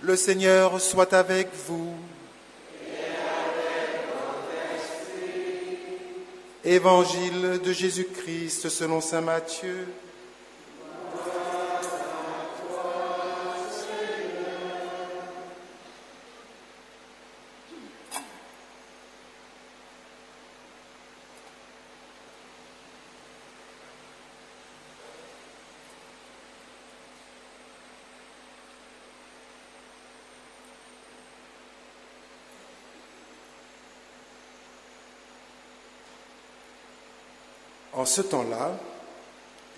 Le Seigneur soit avec vous. Évangile de Jésus-Christ selon saint Matthieu. En ce temps-là,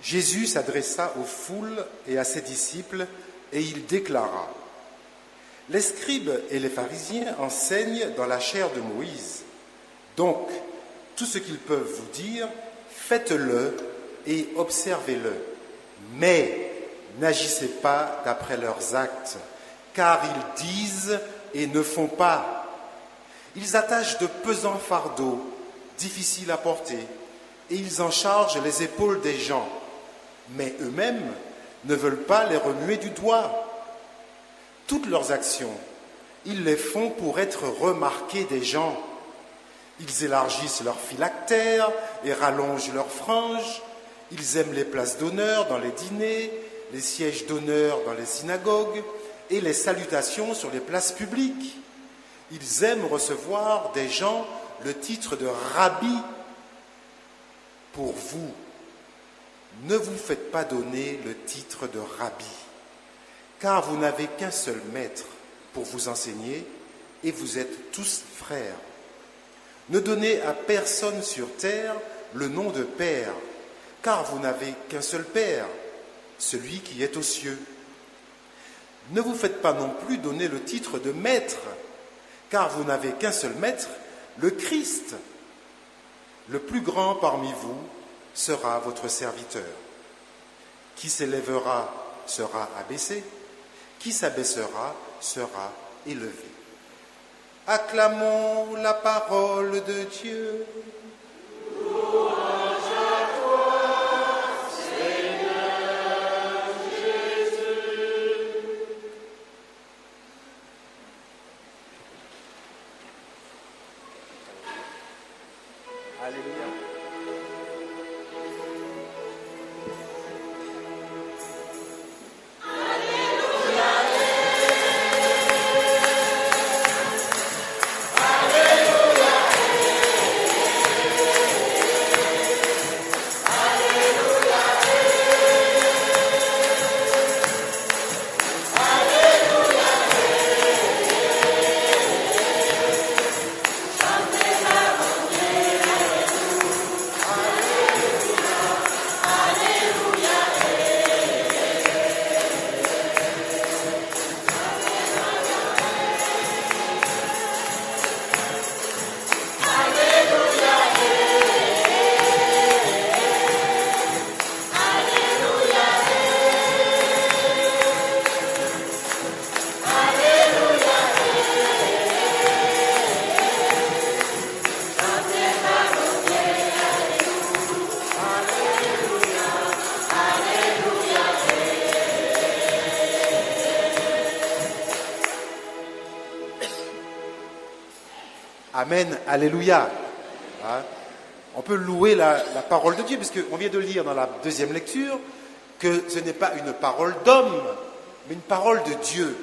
Jésus s'adressa aux foules et à ses disciples et il déclara : « Les scribes et les pharisiens enseignent dans la chair de Moïse. Donc, tout ce qu'ils peuvent vous dire, faites-le et observez-le. Mais n'agissez pas d'après leurs actes, car ils disent et ne font pas. Ils attachent de pesants fardeaux, difficiles à porter, et ils en chargent les épaules des gens, mais eux-mêmes ne veulent pas les remuer du doigt. Toutes leurs actions, ils les font pour être remarqués des gens. Ils élargissent leurs phylactères et rallongent leurs franges. Ils aiment les places d'honneur dans les dîners, les sièges d'honneur dans les synagogues et les salutations sur les places publiques. Ils aiment recevoir des gens le titre de rabbi. Pour vous, ne vous faites pas donner le titre de rabbi, car vous n'avez qu'un seul maître pour vous enseigner et vous êtes tous frères. Ne donnez à personne sur terre le nom de père, car vous n'avez qu'un seul père, celui qui est aux cieux. Ne vous faites pas non plus donner le titre de maître, car vous n'avez qu'un seul maître, le Christ. Le plus grand parmi vous sera votre serviteur. Qui s'élèvera sera abaissé, qui s'abaissera sera élevé. Acclamons la parole de Dieu. Louange à toi, Seigneur Jésus. Alléluia. Amen, alléluia. Hein? On peut louer la parole de Dieu, puisqu'on vient de lire dans la deuxième lecture que ce n'est pas une parole d'homme, mais une parole de Dieu.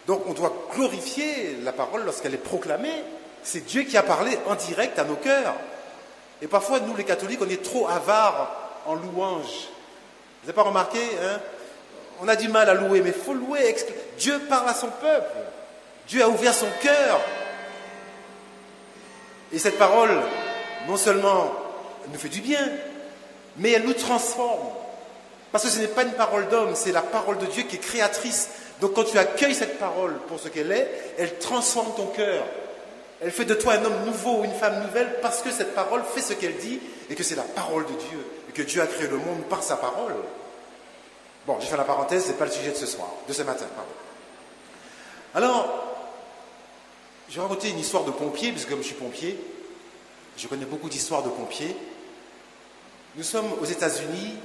Donc on doit glorifier la parole lorsqu'elle est proclamée. C'est Dieu qui a parlé en direct à nos cœurs. Et parfois, nous les catholiques, on est trop avares en louange. Vous n'avez pas remarqué, hein? On a du mal à louer, mais il faut louer. Dieu parle à son peuple. Dieu a ouvert son cœur. Et cette parole, non seulement nous fait du bien, mais elle nous transforme. Parce que ce n'est pas une parole d'homme, c'est la parole de Dieu qui est créatrice. Donc quand tu accueilles cette parole pour ce qu'elle est, elle transforme ton cœur. Elle fait de toi un homme nouveau ou une femme nouvelle parce que cette parole fait ce qu'elle dit et que c'est la parole de Dieu. Et que Dieu a créé le monde par sa parole. Bon, j'ai fait la parenthèse, ce n'est pas le sujet de ce soir, de ce matin, pardon. Alors, je vais raconter une histoire de pompier, parce que comme je suis pompier, je connais beaucoup d'histoires de pompiers. Nous sommes aux États-Unis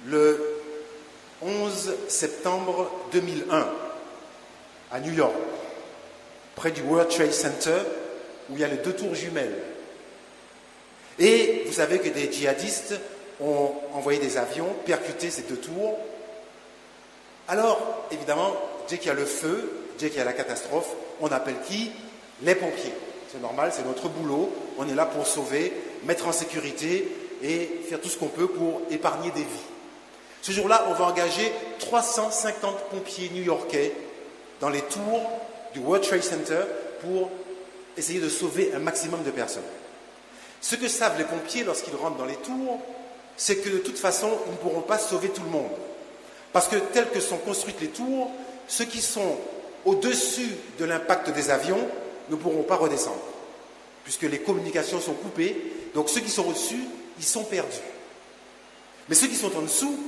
le 11 septembre 2001. à New York, près du World Trade Center, où il y a les 2 tours jumelles. Et vous savez que des djihadistes ont envoyé des avions percuter ces 2 tours. Alors, évidemment, dès qu'il y a le feu, dès qu'il y a la catastrophe, on appelle qui? Les pompiers. C'est normal, c'est notre boulot. On est là pour sauver, mettre en sécurité et faire tout ce qu'on peut pour épargner des vies. Ce jour-là, on va engager 350 pompiers new-yorkais dans les tours du World Trade Center pour essayer de sauver un maximum de personnes. Ce que savent les pompiers lorsqu'ils rentrent dans les tours, c'est que de toute façon, ils ne pourront pas sauver tout le monde. Parce que telles que sont construites les tours, ceux qui sont au-dessus de l'impact des avions ne pourront pas redescendre, puisque les communications sont coupées. Donc ceux qui sont au-dessus, ils sont perdus. Mais ceux qui sont en dessous,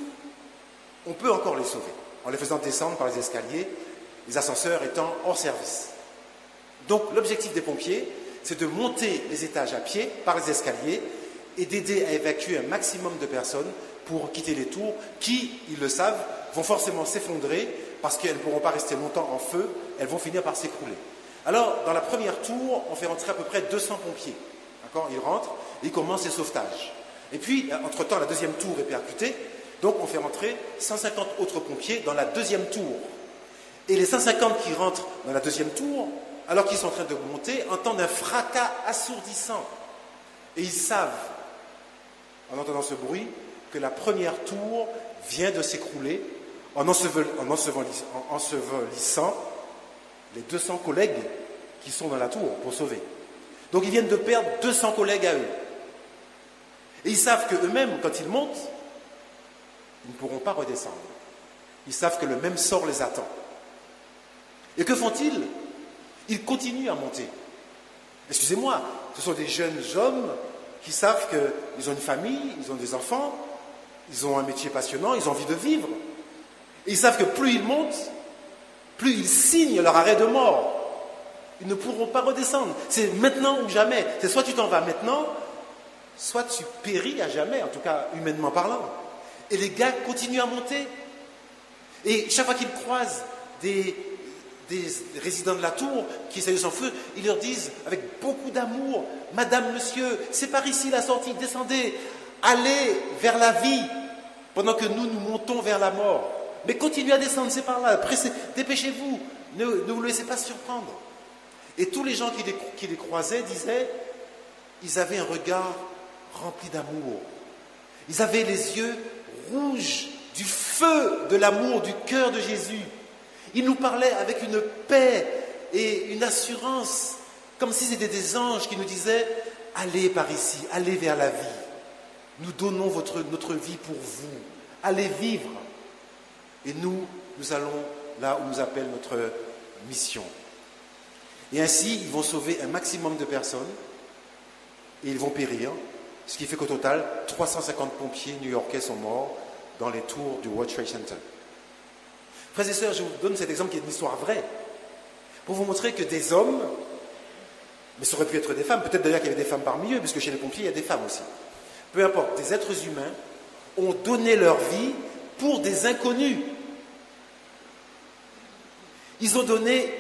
on peut encore les sauver, en les faisant descendre par les escaliers, les ascenseurs étant hors service. Donc l'objectif des pompiers, c'est de monter les étages à pied par les escaliers et d'aider à évacuer un maximum de personnes pour quitter les tours qui, ils le savent, vont forcément s'effondrer parce qu'elles ne pourront pas rester longtemps en feu, elles vont finir par s'écrouler. Alors, dans la première tour, on fait rentrer à peu près 200 pompiers. D'accord ? Ils rentrent et ils commencent les sauvetages. Et puis, entre-temps, la deuxième tour est percutée, donc on fait rentrer 150 autres pompiers dans la deuxième tour. Et les 150 qui rentrent dans la deuxième tour, alors qu'ils sont en train de monter, entendent un fracas assourdissant. Et ils savent, en entendant ce bruit, que la première tour vient de s'écrouler en ensevelissant les 200 collègues qui sont dans la tour pour sauver. Donc ils viennent de perdre 200 collègues à eux. Et ils savent qu'eux-mêmes, quand ils montent, ils ne pourront pas redescendre. Ils savent que le même sort les attend. Et que font-ils? Ils continuent à monter. Excusez-moi, ce sont des jeunes hommes qui savent qu'ils ont une famille, ils ont des enfants, ils ont un métier passionnant, ils ont envie de vivre. Et ils savent que plus ils montent, plus ils signent leur arrêt de mort. Ils ne pourront pas redescendre. C'est maintenant ou jamais. C'est soit tu t'en vas maintenant, soit tu péris à jamais, en tout cas humainement parlant. Et les gars continuent à monter. Et chaque fois qu'ils croisent des résidents de la tour qui essayent de s'enfuir, ils leur disent avec beaucoup d'amour: Madame, monsieur, c'est par ici la sortie, descendez, allez vers la vie, pendant que nous montons vers la mort. Mais continuez à descendre, c'est par là, dépêchez-vous, ne vous laissez pas surprendre. Et tous les gens qui les croisaient disaient, ils avaient un regard rempli d'amour. Ils avaient les yeux rouges du feu de l'amour du cœur de Jésus. Ils nous parlaient avec une paix et une assurance, comme si c'était des anges qui nous disaient: allez par ici, allez vers la vie. Nous donnons notre vie pour vous. Allez vivre. Et nous allons là où nous appelle notre mission. Et ainsi, ils vont sauver un maximum de personnes et ils vont périr, ce qui fait qu'au total, 350 pompiers new-yorkais sont morts dans les tours du World Trade Center. Frères et sœurs, je vous donne cet exemple qui est une histoire vraie, pour vous montrer que des hommes, mais ça aurait pu être des femmes, peut-être d'ailleurs qu'il y avait des femmes parmi eux, puisque chez les pompiers, il y a des femmes aussi. Peu importe, des êtres humains ont donné leur vie pour des inconnus. Ils ont donné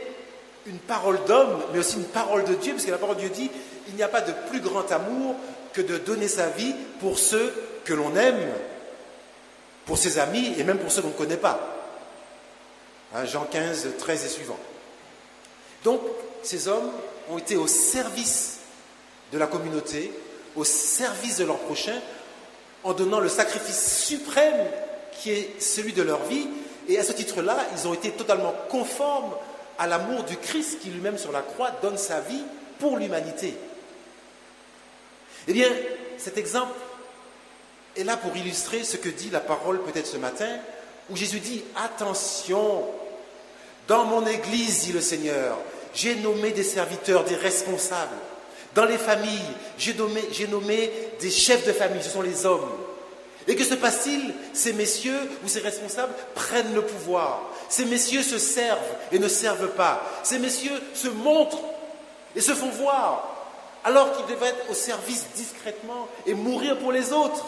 une parole d'homme, mais aussi une parole de Dieu, parce que la parole de Dieu dit: il n'y a pas de plus grand amour que de donner sa vie pour ceux que l'on aime, pour ses amis et même pour ceux qu'on ne connaît pas. Jean 15, 13 et suivant. Donc, ces hommes ont été au service de la communauté, au service de leur prochain, en donnant le sacrifice suprême qui est celui de leur vie. Et à ce titre-là, ils ont été totalement conformes à l'amour du Christ qui lui-même sur la croix donne sa vie pour l'humanité. Eh bien, cet exemple est là pour illustrer ce que dit la parole peut-être ce matin, où Jésus dit: attention, dans mon Église, dit le Seigneur, j'ai nommé des serviteurs, des responsables. Dans les familles, j'ai nommé des chefs de famille, ce sont les hommes. Et que se passe-t-il? Ces messieurs ou ces responsables prennent le pouvoir. Ces messieurs se servent et ne servent pas. Ces messieurs se montrent et se font voir, alors qu'ils devraient être au service discrètement et mourir pour les autres.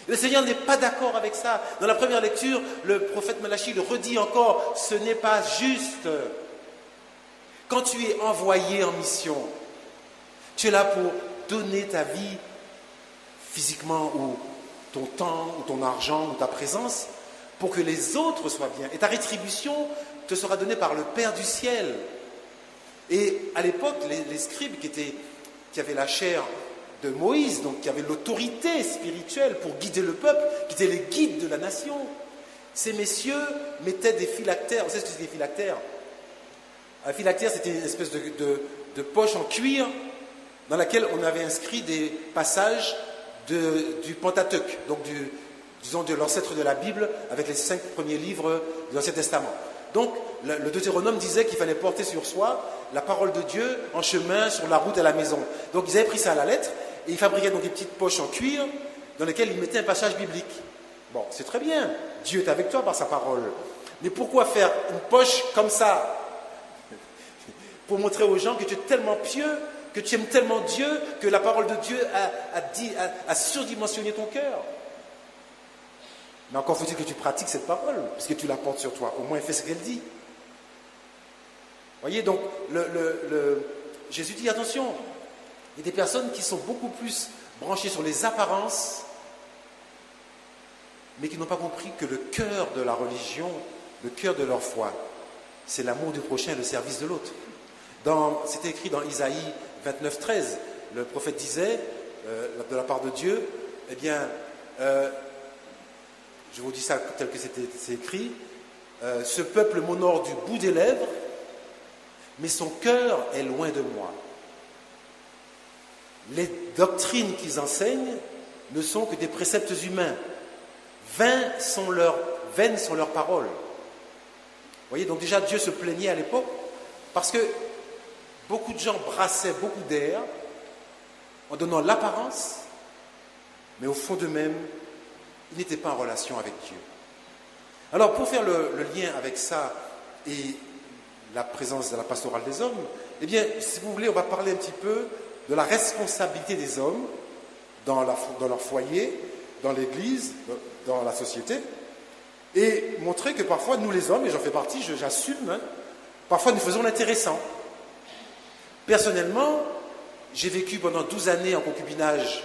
Le Seigneur n'est pas d'accord avec ça. Dans la première lecture, le prophète Malachie le redit encore, ce n'est pas juste. Quand tu es envoyé en mission, tu es là pour donner ta vie physiquement ou ton temps ou ton argent ou ta présence pour que les autres soient bien. Et ta rétribution te sera donnée par le Père du ciel. Et à l'époque, les scribes qui avaient la chair de Moïse, donc qui avaient l'autorité spirituelle pour guider le peuple, qui étaient les guides de la nation, ces messieurs mettaient des phylactères. Vous savez ce que c'est des phylactères? Un phylactère, c'était une espèce de poche en cuir dans laquelle on avait inscrit des passages du Pentateuque, donc disons de l'ancêtre de la Bible, avec les 5 premiers livres de l'Ancien Testament. Donc, le Deutéronome disait qu'il fallait porter sur soi la parole de Dieu en chemin, sur la route à la maison. Donc, ils avaient pris ça à la lettre et ils fabriquaient donc des petites poches en cuir dans lesquelles ils mettaient un passage biblique. Bon, c'est très bien, Dieu est avec toi par sa parole. Mais pourquoi faire une poche comme ça? Pour montrer aux gens que tu es tellement pieux, que tu aimes tellement Dieu, que la parole de Dieu a surdimensionné ton cœur. Mais encore faut-il que tu pratiques cette parole, puisque tu la portes sur toi. Au moins, fais ce qu'elle dit. Voyez, donc, Jésus dit, attention, il y a des personnes qui sont beaucoup plus branchées sur les apparences, mais qui n'ont pas compris que le cœur de la religion, le cœur de leur foi, c'est l'amour du prochain et le service de l'autre. C'était écrit dans Isaïe 29, 13. Le prophète disait, de la part de Dieu, eh bien, je vous dis ça tel que c'est écrit, ce peuple m'honore du bout des lèvres, mais son cœur est loin de moi. Les doctrines qu'ils enseignent ne sont que des préceptes humains. Vaines sont leurs paroles. Vous voyez, donc déjà Dieu se plaignait à l'époque parce que beaucoup de gens brassaient beaucoup d'air en donnant l'apparence, mais au fond d'eux-mêmes, ils n'étaient pas en relation avec Dieu. Alors, pour faire le lien avec ça et la présence de la pastorale des hommes, eh bien, si vous voulez, on va parler un petit peu de la responsabilité des hommes dans leur foyer, dans l'Église, dans la société, et montrer que parfois, nous les hommes, et j'en fais partie, j'assume, parfois nous faisons l'intéressant. Personnellement, j'ai vécu pendant 12 années en concubinage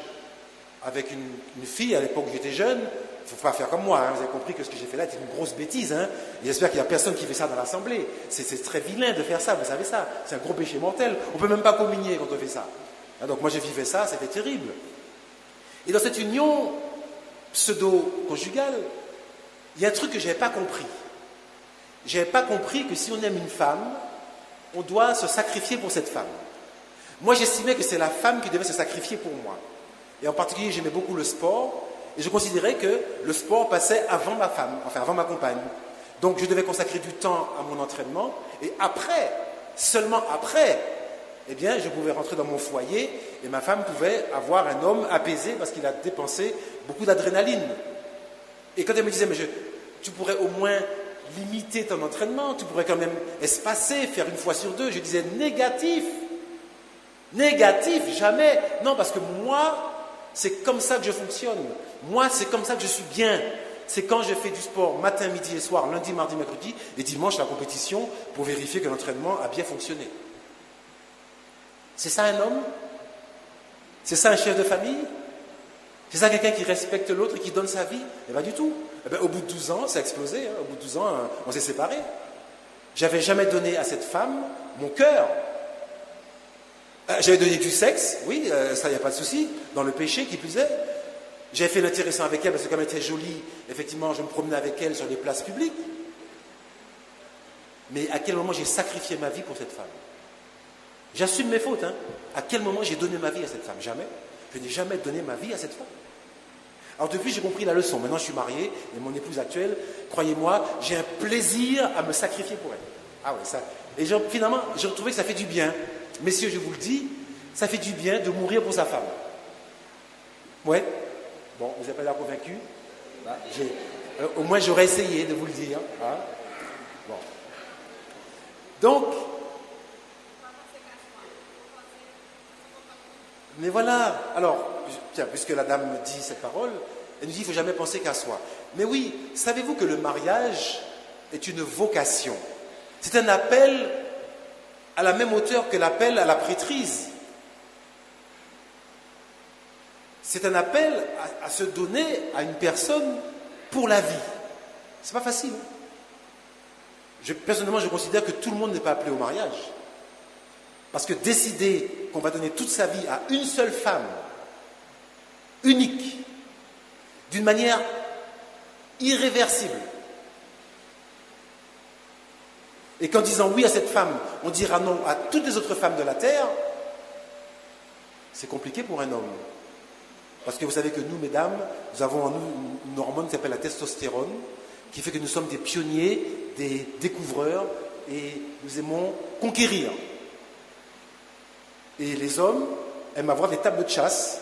avec une fille, à l'époque où j'étais jeune. Il ne faut pas faire comme moi, vous avez compris que ce que j'ai fait là était une grosse bêtise. Et j'espère qu'il n'y a personne qui fait ça dans l'Assemblée. C'est très vilain de faire ça, vous savez ça. C'est un gros péché mortel. On ne peut même pas communier quand on fait ça. Donc moi j'ai vécu ça, c'était terrible. Et dans cette union pseudo-conjugale, il y a un truc que je n'avais pas compris. Je n'avais pas compris que si on aime une femme, on doit se sacrifier pour cette femme. Moi j'estimais que c'est la femme qui devait se sacrifier pour moi. Et en particulier j'aimais beaucoup le sport. Et je considérais que le sport passait avant ma femme, enfin avant ma compagne. Donc je devais consacrer du temps à mon entraînement. Et après, seulement après, eh bien, je pouvais rentrer dans mon foyer et ma femme pouvait avoir un homme apaisé parce qu'il a dépensé beaucoup d'adrénaline. Et quand elle me disait, mais tu pourrais au moins limiter ton entraînement, tu pourrais quand même espacer, faire une fois sur deux, je disais négatif. Négatif, jamais. Non, parce que moi, c'est comme ça que je fonctionne. Moi, c'est comme ça que je suis bien. C'est quand je fais du sport matin, midi et soir, lundi, mardi, mercredi, et dimanche la compétition pour vérifier que l'entraînement a bien fonctionné. C'est ça un homme? C'est ça un chef de famille? C'est ça quelqu'un qui respecte l'autre et qui donne sa vie? Eh bien du tout. Eh bien, au bout de 12 ans, ça a explosé. Au bout de 12 ans, on s'est séparés. J'avais jamais donné à cette femme mon cœur. J'avais donné du sexe, oui, ça, il n'y a pas de souci, dans le péché qui plus est. J'avais fait l'intéressant avec elle parce que comme elle était jolie, effectivement, je me promenais avec elle sur des places publiques. Mais à quel moment j'ai sacrifié ma vie pour cette femme? J'assume mes fautes. À quel moment j'ai donné ma vie à cette femme? Jamais. Je n'ai jamais donné ma vie à cette femme. Alors depuis, j'ai compris la leçon. Maintenant, je suis marié et mon épouse actuelle, croyez-moi, j'ai un plaisir à me sacrifier pour elle. Ah ouais, ça. Et finalement, j'ai retrouvé que ça fait du bien. Messieurs, je vous le dis, ça fait du bien de mourir pour sa femme. Ouais. Bon, vous n'êtes pas là convaincu? Au moins, j'aurais essayé de vous le dire. Bon. Donc, mais voilà. Alors, tiens, puisque la dame me dit cette parole, Elle nous dit, il ne faut jamais penser qu'à soi. Mais oui, savez-vous que le mariage est une vocation? C'est un appel à la même hauteur que l'appel à la prêtrise. C'est un appel à se donner à une personne pour la vie. C'est pas facile. Personnellement, je considère que tout le monde n'est pas appelé au mariage. Parce que décider qu'on va donner toute sa vie à une seule femme, unique, d'une manière irréversible, et qu'en disant oui à cette femme, on dira non à toutes les autres femmes de la terre, c'est compliqué pour un homme. Parce que vous savez que nous, mesdames, nous avons en nous une hormone qui s'appelle la testostérone, qui fait que nous sommes des pionniers, des découvreurs, et nous aimons conquérir. Et les hommes aiment avoir des tableaux de chasse.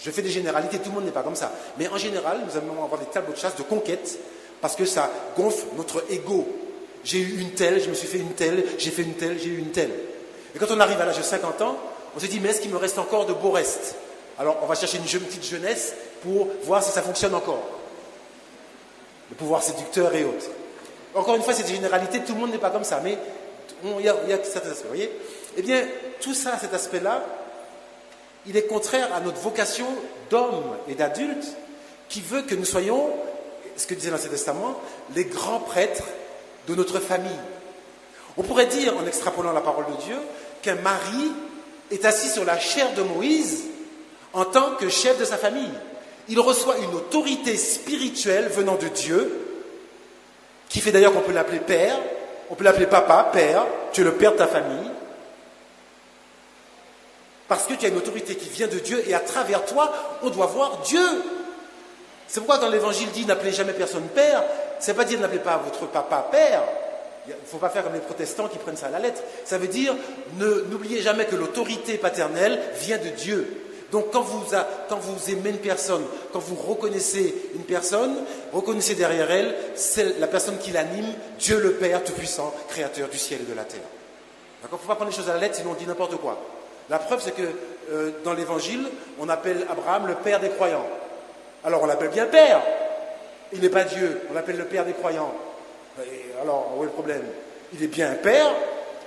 Je fais des généralités, tout le monde n'est pas comme ça. Mais en général, nous aimons avoir des tableaux de chasse, de conquête, parce que ça gonfle notre ego. J'ai eu une telle, je me suis fait une telle, j'ai fait une telle, j'ai eu une telle. Et quand on arrive à l'âge de 50 ans, on se dit, mais est-ce qu'il me reste encore de beaux restes? Alors, on va chercher une petite jeunesse pour voir si ça fonctionne encore. Le pouvoir séducteur et autres. Encore une fois, c'est des généralités, tout le monde n'est pas comme ça, mais il y a certains aspects, vous voyez? Eh bien, tout ça, cet aspect-là, il est contraire à notre vocation d'homme et d'adulte qui veut que nous soyons, ce que disait l'Ancien Testament, les grands prêtres de notre famille. On pourrait dire, en extrapolant la parole de Dieu, qu'un mari est assis sur la chaire de Moïse en tant que chef de sa famille. Il reçoit une autorité spirituelle venant de Dieu, qui fait d'ailleurs qu'on peut l'appeler père, on peut l'appeler papa, père, tu es le père de ta famille, parce que tu as une autorité qui vient de Dieu et à travers toi, on doit voir Dieu. C'est pourquoi dans l'évangile dit n'appelez jamais personne père, ça ne veut pas dire n'appelez pas votre papa père. Il ne faut pas faire comme les protestants qui prennent ça à la lettre. Ça veut dire n'oubliez jamais que l'autorité paternelle vient de Dieu. Donc quand vous aimez une personne, quand vous reconnaissez une personne, reconnaissez derrière elle, c'est la personne qui l'anime, Dieu le Père Tout-Puissant, Créateur du ciel et de la terre. D'accord ? Il ne faut pas prendre les choses à la lettre, sinon on dit n'importe quoi. La preuve, c'est que dans l'Évangile, on appelle Abraham le père des croyants. Alors on l'appelle bien père. Il n'est pas Dieu, on l'appelle le père des croyants. Et alors, où est le problème? Il est bien un père,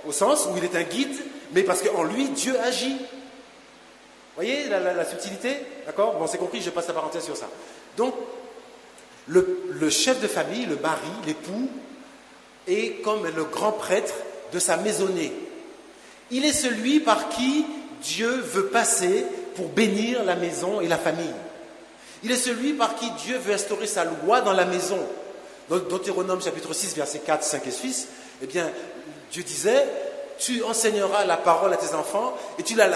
au sens où il est un guide, mais parce qu'en lui, Dieu agit. Vous voyez la subtilité? D'accord? Bon, c'est compris, je passe la parenthèse sur ça. Donc, le chef de famille, le mari, l'époux, est comme le grand prêtre de sa maisonnée. Il est celui par qui Dieu veut passer pour bénir la maison et la famille. Il est celui par qui Dieu veut instaurer sa loi dans la maison. Dans Deutéronome chapitre 6, versets 4, 5 et 6, eh bien, Dieu disait, tu enseigneras la parole à tes enfants et tu la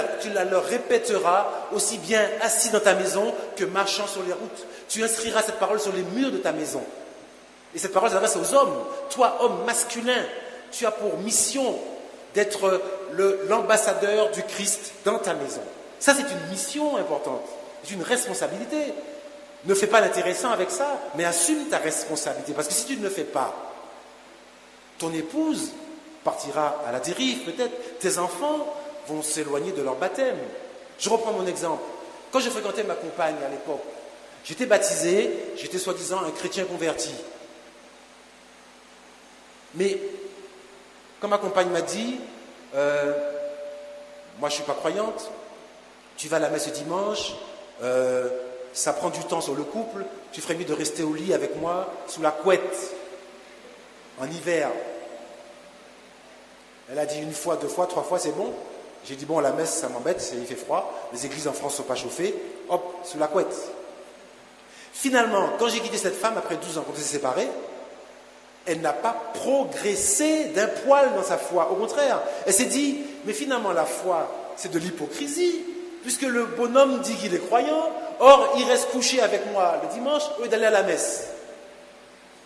leur répéteras aussi bien assis dans ta maison que marchant sur les routes. Tu inscriras cette parole sur les murs de ta maison. Et cette parole s'adresse aux hommes. Toi, homme masculin, tu as pour mission d'être l'ambassadeur du Christ dans ta maison. Ça, c'est une mission importante. C'est une responsabilité. Ne fais pas l'intéressant avec ça, mais assume ta responsabilité. Parce que si tu ne le fais pas, ton épouse partira à la dérive peut-être. Tes enfants vont s'éloigner de leur baptême. Je reprends mon exemple. Quand je fréquentais ma compagne à l'époque, j'étais baptisé, j'étais soi-disant un chrétien converti. Mais quand ma compagne m'a dit, moi je ne suis pas croyante, tu vas à la messe dimanche, ça prend du temps sur le couple, tu ferais mieux de rester au lit avec moi sous la couette en hiver. Elle a dit une fois, deux fois, trois fois, c'est bon. J'ai dit bon, la messe ça m'embête, il fait froid, les églises en France ne sont pas chauffées, hop, sous la couette. Finalement, quand j'ai quitté cette femme après 12 ans, quand on s'est séparés, elle n'a pas progressé d'un poil dans sa foi. Au contraire, elle s'est dit, mais finalement la foi, c'est de l'hypocrisie, puisque le bonhomme dit qu'il est croyant, or il reste couché avec moi le dimanche au lieu d'aller à la messe.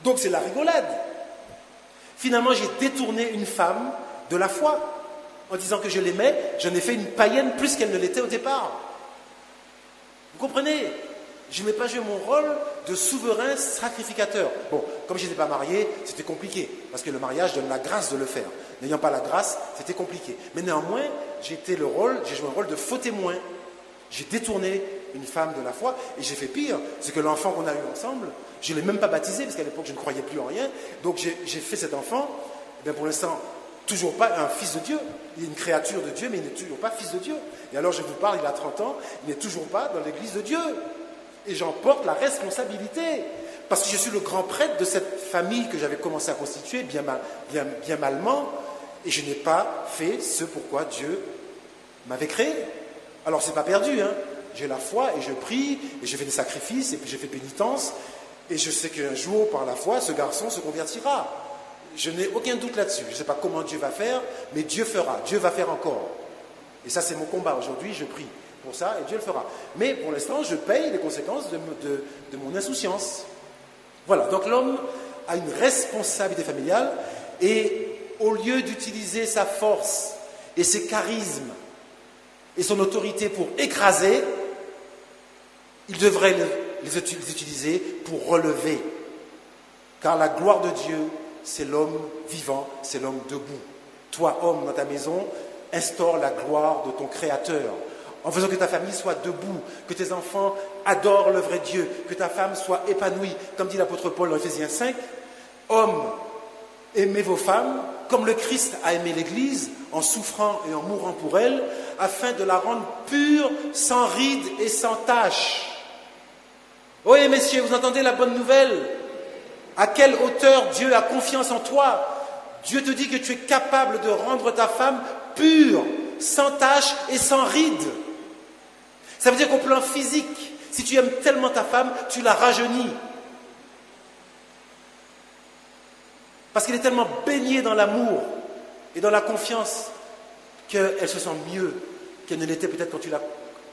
Donc c'est la rigolade. Finalement, j'ai détourné une femme de la foi. En disant que je l'aimais, j'en ai fait une païenne plus qu'elle ne l'était au départ. Vous comprenez? Je n'ai pas joué mon rôle de souverain sacrificateur. Bon, comme je n'étais pas marié, c'était compliqué, parce que le mariage donne la grâce de le faire. N'ayant pas la grâce, c'était compliqué. Mais néanmoins, j'ai joué un rôle de faux témoin. J'ai détourné une femme de la foi. Et j'ai fait pire, c'est que l'enfant qu'on a eu ensemble, je ne l'ai même pas baptisé, parce qu'à l'époque, je ne croyais plus en rien. Donc j'ai fait cet enfant, eh bien, pour l'instant, toujours pas un fils de Dieu. Il est une créature de Dieu, mais il n'est toujours pas fils de Dieu. Et alors, je vous parle, il a 30 ans, il n'est toujours pas dans l'église de Dieu. Et j'en porte la responsabilité. Parce que je suis le grand prêtre de cette famille que j'avais commencé à constituer, bien malement, et je n'ai pas fait ce pourquoi Dieu m'avait créé. Alors, c'est pas perdu, hein. J'ai la foi et je prie, et je fais des sacrifices, et puis je fais pénitence, et je sais qu'un jour, par la foi, ce garçon se convertira. Je n'ai aucun doute là-dessus. Je ne sais pas comment Dieu va faire, mais Dieu fera. Dieu va faire encore. Et ça, c'est mon combat aujourd'hui. Je prie pour ça et Dieu le fera. Mais pour l'instant, je paye les conséquences de mon insouciance. Voilà. Donc l'homme a une responsabilité familiale et au lieu d'utiliser sa force et ses charismes et son autorité pour écraser, il devrait les utiliser pour relever. Car la gloire de Dieu, c'est l'homme vivant, c'est l'homme debout. Toi, homme, dans ta maison, instaure la gloire de ton Créateur, en faisant que ta famille soit debout, que tes enfants adorent le vrai Dieu, que ta femme soit épanouie. Comme dit l'apôtre Paul dans Ephésiens 5, hommes, aimez vos femmes comme le Christ a aimé l'Église, en souffrant et en mourant pour elle, afin de la rendre pure, sans ride et sans tache. Oui, messieurs, vous entendez la bonne nouvelle? À quelle hauteur Dieu a confiance en toi? Dieu te dit que tu es capable de rendre ta femme pure, sans tache et sans ride. Ça veut dire qu'au plan physique, si tu aimes tellement ta femme, tu la rajeunis. Parce qu'elle est tellement baignée dans l'amour et dans la confiance qu'elle se sent mieux qu'elle ne l'était peut-être quand tu l'as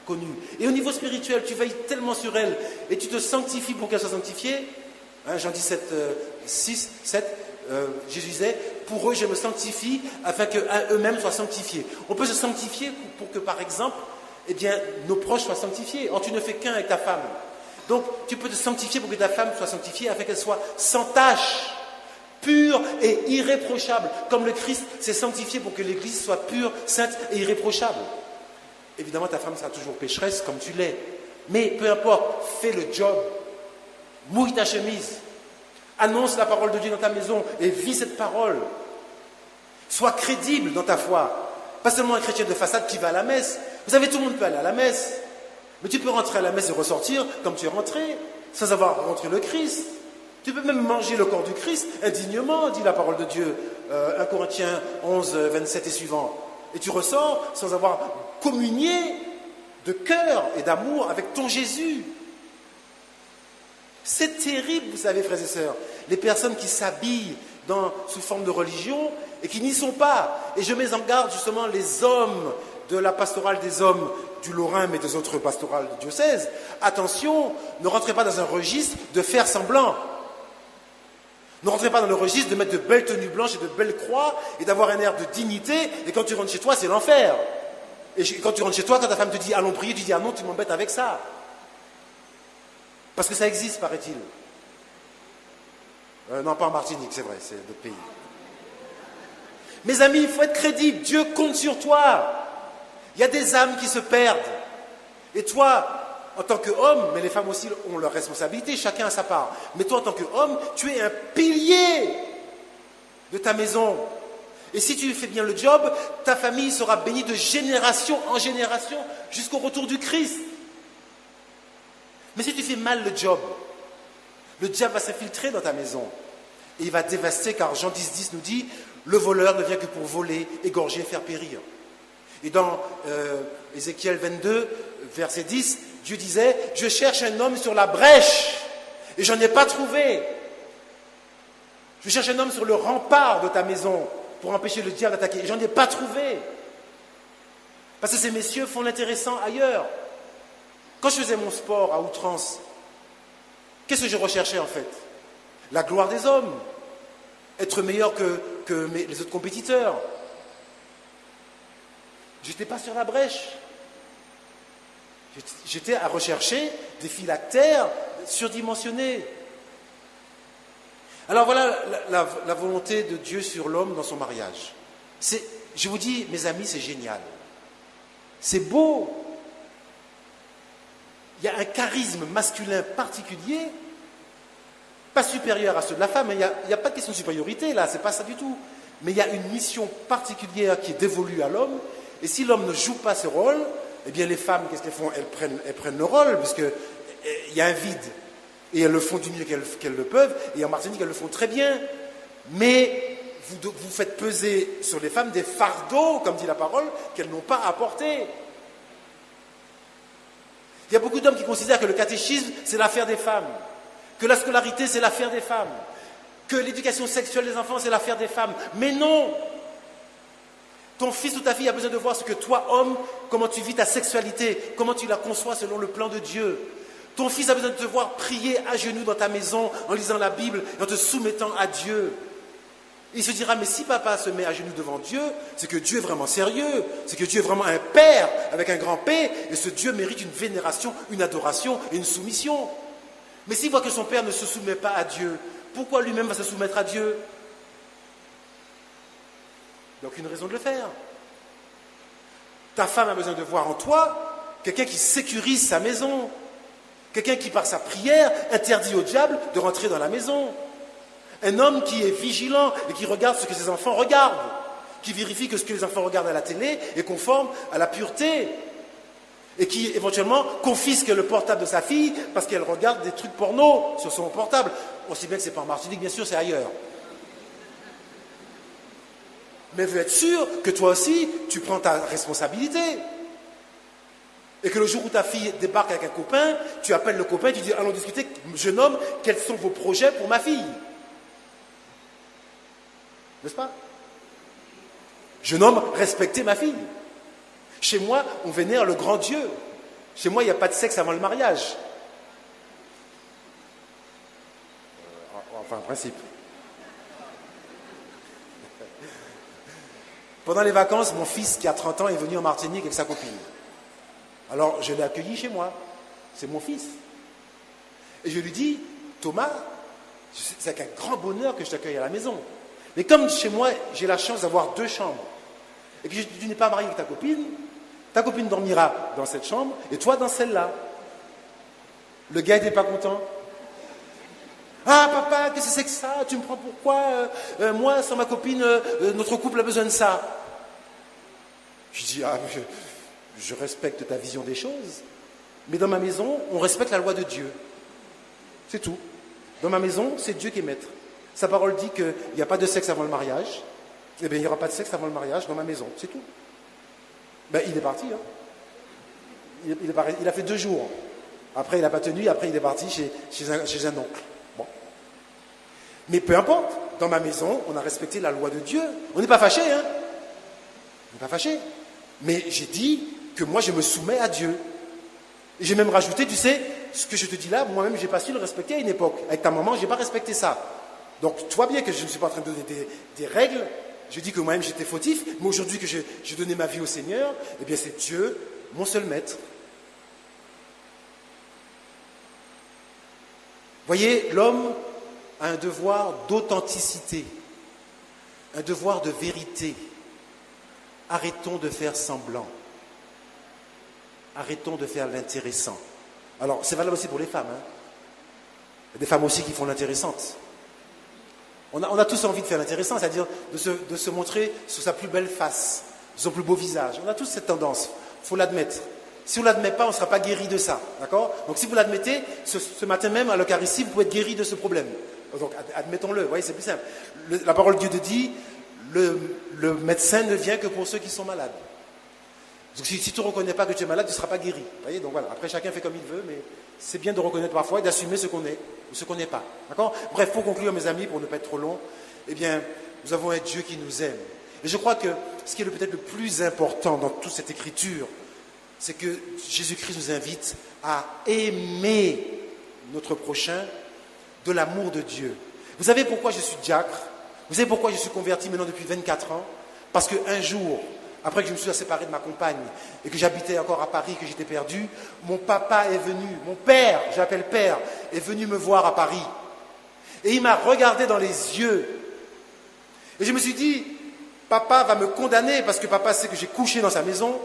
connue. Et au niveau spirituel, tu veilles tellement sur elle et tu te sanctifies pour qu'elle soit sanctifiée. Jean 17, 6, 7, Jésus disait, pour eux je me sanctifie afin qu'eux-mêmes soient sanctifiés. On peut se sanctifier pour que par exemple, eh bien, nos proches soient sanctifiés. Or tu ne fais qu'un avec ta femme. Donc tu peux te sanctifier pour que ta femme soit sanctifiée afin qu'elle soit sans tache, pure et irréprochable. Comme le Christ s'est sanctifié pour que l'Église soit pure, sainte et irréprochable. Évidemment ta femme sera toujours pécheresse comme tu l'es. Mais peu importe, fais le job. Mouille ta chemise, annonce la parole de Dieu dans ta maison et vis cette parole. Sois crédible dans ta foi. Pas seulement un chrétien de façade qui va à la messe. Vous savez, tout le monde peut aller à la messe. Mais tu peux rentrer à la messe et ressortir comme tu es rentré, sans avoir rencontré le Christ. Tu peux même manger le corps du Christ indignement, dit la parole de Dieu, 1 Corinthiens 11, 27 et suivant. Et tu ressors sans avoir communié de cœur et d'amour avec ton Jésus. C'est terrible, vous savez, frères et sœurs, les personnes qui s'habillent sous forme de religion et qui n'y sont pas. Et je mets en garde justement les hommes de la pastorale des hommes du Lorrain, mais des autres pastorales du diocèse. Attention, ne rentrez pas dans un registre de faire semblant. Ne rentrez pas dans le registre de mettre de belles tenues blanches et de belles croix et d'avoir un air de dignité. Et quand tu rentres chez toi, c'est l'enfer. Et quand tu rentres chez toi, quand ta femme te dit allons prier, tu dis ah non, tu m'embêtes avec ça. Parce que ça existe, paraît-il. Non, pas en Martinique, c'est vrai, c'est d'autres pays. Mes amis, il faut être crédible. Dieu compte sur toi. Il y a des âmes qui se perdent. Et toi, en tant qu'homme, mais les femmes aussi ont leur responsabilité, chacun a sa part. Mais toi, en tant qu'homme, tu es un pilier de ta maison. Et si tu fais bien le job, ta famille sera bénie de génération en génération jusqu'au retour du Christ. Mais si tu fais mal le job, le diable va s'infiltrer dans ta maison et il va dévaster, car Jean 10, 10 nous dit « Le voleur ne vient que pour voler, égorger et faire périr ». Et dans Ézéchiel 22, verset 10, Dieu disait « Je cherche un homme sur la brèche et je n'en ai pas trouvé. Je cherche un homme sur le rempart de ta maison pour empêcher le diable d'attaquer et je n'en ai pas trouvé. » Parce que ces messieurs font l'intéressant ailleurs. Quand je faisais mon sport à outrance, qu'est-ce que je recherchais en fait? La gloire des hommes, être meilleur que les autres compétiteurs. Je n'étais pas sur la brèche. J'étais à rechercher des phylactères surdimensionnés. Alors voilà la volonté de Dieu sur l'homme dans son mariage. Je vous dis, mes amis, c'est génial. C'est beau. il y a un charisme masculin particulier, pas supérieur à ceux de la femme, il n'y a pas de question de supériorité là, c'est pas ça du tout. Mais il y a une mission particulière qui est dévolue à l'homme, et si l'homme ne joue pas ce rôle, eh bien les femmes, qu'est-ce qu'elles font? Elles prennent le rôle, parce qu'il y a un vide. Et elles le font du mieux qu'elles le peuvent, et en Martinique, elles le font très bien. Mais vous faites peser sur les femmes des fardeaux, comme dit la parole, qu'elles n'ont pas à porter. Il y a beaucoup d'hommes qui considèrent que le catéchisme, c'est l'affaire des femmes, que la scolarité, c'est l'affaire des femmes, que l'éducation sexuelle des enfants, c'est l'affaire des femmes. Mais non! Ton fils ou ta fille a besoin de voir ce que toi, homme, comment tu vis ta sexualité, comment tu la conçois selon le plan de Dieu. Ton fils a besoin de te voir prier à genoux dans ta maison, en lisant la Bible et en te soumettant à Dieu. Il se dira, mais si papa se met à genoux devant Dieu, c'est que Dieu est vraiment sérieux, c'est que Dieu est vraiment un père avec un grand P, et ce Dieu mérite une vénération, une adoration et une soumission. Mais s'il voit que son père ne se soumet pas à Dieu, pourquoi lui-même va se soumettre à Dieu? Il n'y a aucune raison de le faire. Ta femme a besoin de voir en toi quelqu'un qui sécurise sa maison, quelqu'un qui, par sa prière, interdit au diable de rentrer dans la maison. Un homme qui est vigilant et qui regarde ce que ses enfants regardent, qui vérifie que ce que les enfants regardent à la télé est conforme à la pureté, et qui éventuellement confisque le portable de sa fille parce qu'elle regarde des trucs porno sur son portable. Aussi bien que ce n'est pas en Martinique, bien sûr, c'est ailleurs. Mais veut être sûr que toi aussi, tu prends ta responsabilité. Et que le jour où ta fille débarque avec un copain, tu appelles le copain et tu dis, allons discuter, jeune homme, quels sont vos projets pour ma fille? N'est-ce pas? Jeune homme, respectez ma fille. Chez moi, on vénère le grand Dieu. Chez moi, il n'y a pas de sexe avant le mariage. Enfin, en principe. Pendant les vacances, mon fils, qui a 30 ans, est venu en Martinique avec sa copine. Alors, je l'ai accueilli chez moi. C'est mon fils. Et je lui dis, Thomas, c'est avec un grand bonheur que je t'accueille à la maison. Mais comme chez moi, j'ai la chance d'avoir 2 chambres, et que tu n'es pas marié avec ta copine dormira dans cette chambre, et toi dans celle-là. Le gars n'était pas content. Ah papa, qu'est-ce que c'est que ça? Tu me prends pourquoi? Moi, sans ma copine, notre couple a besoin de ça. Je dis, je respecte ta vision des choses, mais dans ma maison, on respecte la loi de Dieu. C'est tout. Dans ma maison, c'est Dieu qui est maître. Sa parole dit qu'il n'y a pas de sexe avant le mariage. Eh bien, il n'y aura pas de sexe avant le mariage dans ma maison. C'est tout. Ben, il est parti. Hein. Il a fait 2 jours. Après, il n'a pas tenu. Après, il est parti chez un oncle. Bon. Mais peu importe. Dans ma maison, on a respecté la loi de Dieu. On n'est pas fâchés. Hein. On n'est pas fâchés. Mais j'ai dit que moi, je me soumets à Dieu. Et j'ai même rajouté, tu sais, ce que je te dis là, moi-même, je n'ai pas su le respecter à une époque. Avec ta maman, je n'ai pas respecté ça. Donc, tu vois bien que je ne suis pas en train de donner des règles. Je dis que moi-même, j'étais fautif. Mais aujourd'hui que j'ai donné ma vie au Seigneur, eh bien, c'est Dieu, mon seul maître. Voyez, l'homme a un devoir d'authenticité, un devoir de vérité. Arrêtons de faire semblant. Arrêtons de faire l'intéressant. Alors, c'est valable aussi pour les femmes. Hein. Il y a des femmes aussi qui font l'intéressante. On a tous envie de faire l'intéressant, c'est-à-dire de se montrer sur sa plus belle face, son plus beau visage. On a tous cette tendance, il faut l'admettre. Si on ne l'admet pas, on ne sera pas guéri de ça. D'accord? Donc si vous l'admettez, ce matin même à l'Eucharistie, vous pouvez être guéri de ce problème. Donc admettons-le, vous voyez, c'est plus simple. La parole de Dieu te dit, le médecin ne vient que pour ceux qui sont malades. Donc si tu ne reconnais pas que tu es malade, tu ne seras pas guéri. Vous voyez, donc voilà, après chacun fait comme il veut, mais c'est bien de reconnaître parfois et d'assumer ce qu'on est ou ce qu'on n'est pas. D'accord? Bref, pour conclure mes amis, pour ne pas être trop long, eh bien, nous avons un Dieu qui nous aime. Et je crois que ce qui est peut-être le plus important dans toute cette écriture, c'est que Jésus-Christ nous invite à aimer notre prochain de l'amour de Dieu. Vous savez pourquoi je suis diacre? Vous savez pourquoi je suis converti maintenant depuis 24 ans? Parce qu'un jour, après que je me suis séparé de ma compagne et que j'habitais encore à Paris, que j'étais perdu, mon papa est venu, mon père, j'appelle père, est venu me voir à Paris. Et il m'a regardé dans les yeux. Et je me suis dit, papa va me condamner parce que papa sait que j'ai couché dans sa maison.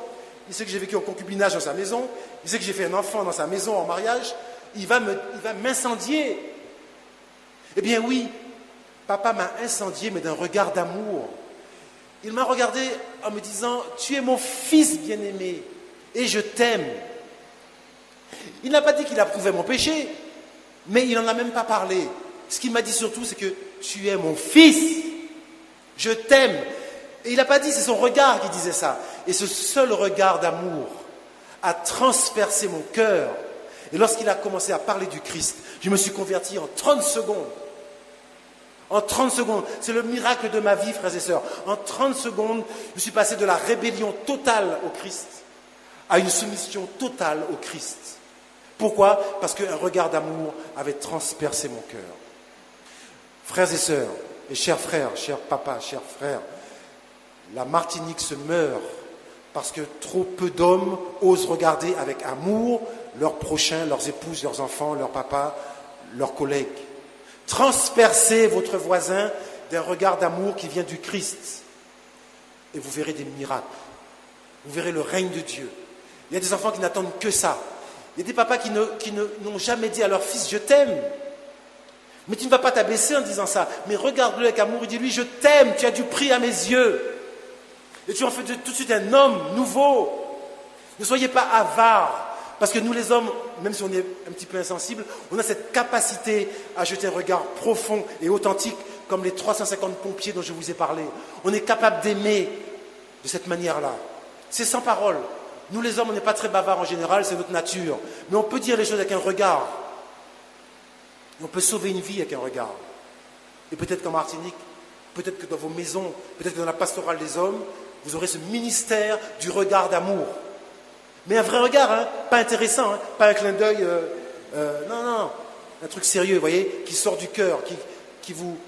il sait que j'ai vécu en concubinage dans sa maison, il sait que j'ai fait un enfant dans sa maison en mariage, il va m'incendier. Eh bien oui, papa m'a incendié, mais d'un regard d'amour. Il m'a regardé en me disant, tu es mon fils bien-aimé et je t'aime. Il n'a pas dit qu'il approuvait mon péché, mais il n'en a même pas parlé. Ce qu'il m'a dit surtout, c'est que tu es mon fils, je t'aime. Et il n'a pas dit, c'est son regard qui disait ça. Et ce seul regard d'amour a transpercé mon cœur. Et lorsqu'il a commencé à parler du Christ, je me suis converti en 30 secondes. En 30 secondes, c'est le miracle de ma vie, frères et sœurs. En 30 secondes, je suis passé de la rébellion totale au Christ à une soumission totale au Christ. Pourquoi? Parce qu'un regard d'amour avait transpercé mon cœur. Frères et sœurs, et chers frères, chers papas, chers frères, la Martinique se meurt parce que trop peu d'hommes osent regarder avec amour leurs prochains, leurs épouses, leurs enfants, leurs papas, leurs collègues. Transpercez votre voisin d'un regard d'amour qui vient du Christ et vous verrez des miracles. Vous verrez le règne de Dieu. Il y a des enfants qui n'attendent que ça. Il y a des papas qui n'ont jamais dit à leur fils « je t'aime ». Mais tu ne vas pas t'abaisser en disant ça. Mais regarde-le avec amour et dis-lui « je t'aime, tu as du prix à mes yeux ». Et tu en fais tout de suite un homme nouveau. Ne soyez pas avares. Parce que nous les hommes, même si on est un petit peu insensibles, on a cette capacité à jeter un regard profond et authentique comme les 350 pompiers dont je vous ai parlé. On est capable d'aimer de cette manière-là. C'est sans parole. Nous les hommes, on n'est pas très bavards en général, c'est notre nature. Mais on peut dire les choses avec un regard. On peut sauver une vie avec un regard. Et peut-être qu'en Martinique, peut-être que dans vos maisons, peut-être que dans la pastorale des hommes, vous aurez ce ministère du regard d'amour. Mais un vrai regard, hein, pas intéressant, hein, pas un clin d'œil, non, un truc sérieux, vous voyez, qui sort du cœur, qui vous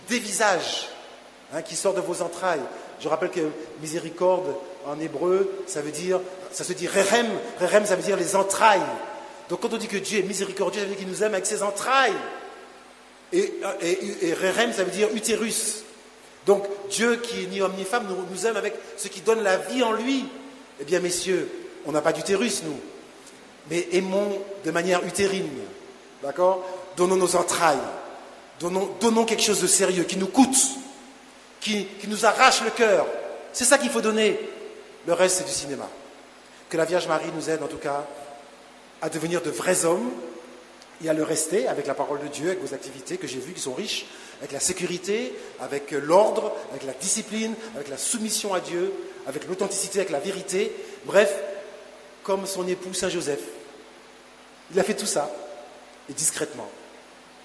dévisage, hein, qui sort de vos entrailles. Je rappelle que miséricorde, en hébreu, ça se dit rehem, rehem ça veut dire les entrailles. Donc quand on dit que Dieu est miséricordieux, ça veut dire qu'il nous aime avec ses entrailles. Et rehem, ça veut dire utérus. Donc Dieu qui est ni homme ni femme nous aime avec ce qui donne la vie en lui. Eh bien, messieurs, on n'a pas d'utérus, nous. Mais aimons de manière utérine. D'accord? Donnons nos entrailles. Donnons quelque chose de sérieux, qui nous coûte, qui nous arrache le cœur. C'est ça qu'il faut donner. Le reste, c'est du cinéma. Que la Vierge Marie nous aide, en tout cas, à devenir de vrais hommes et à le rester avec la parole de Dieu, avec vos activités que j'ai vues, qui sont riches, avec la sécurité, avec l'ordre, avec la discipline, avec la soumission à Dieu, avec l'authenticité, avec la vérité. Bref, comme son époux Saint Joseph. Il a fait tout ça, et discrètement.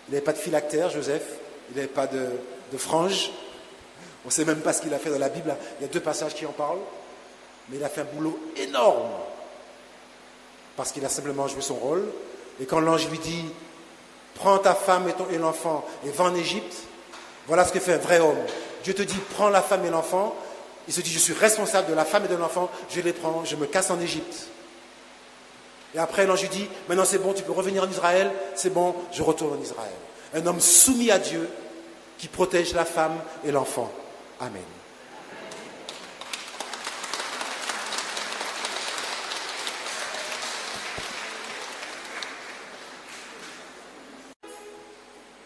Il n'avait pas de phylactère, Joseph. Il n'avait pas de frange. On ne sait même pas ce qu'il a fait dans la Bible. Il y a 2 passages qui en parlent. Mais il a fait un boulot énorme. Parce qu'il a simplement joué son rôle. Et quand l'ange lui dit « Prends ta femme et l'enfant et va en Égypte », voilà ce que fait un vrai homme. Dieu te dit « Prends la femme et l'enfant ». Il se dit « Je suis responsable de la femme et de l'enfant, je les prends, je me casse en Égypte ». Et après, l'ange lui dit « Maintenant c'est bon, tu peux revenir en Israël, c'est bon, je retourne en Israël ». Un homme soumis à Dieu qui protège la femme et l'enfant. Amen.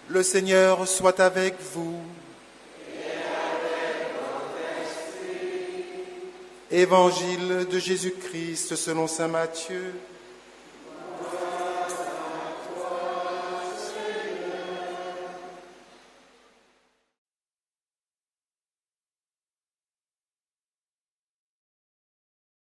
Le Seigneur soit avec vous. Évangile de Jésus-Christ selon saint Matthieu.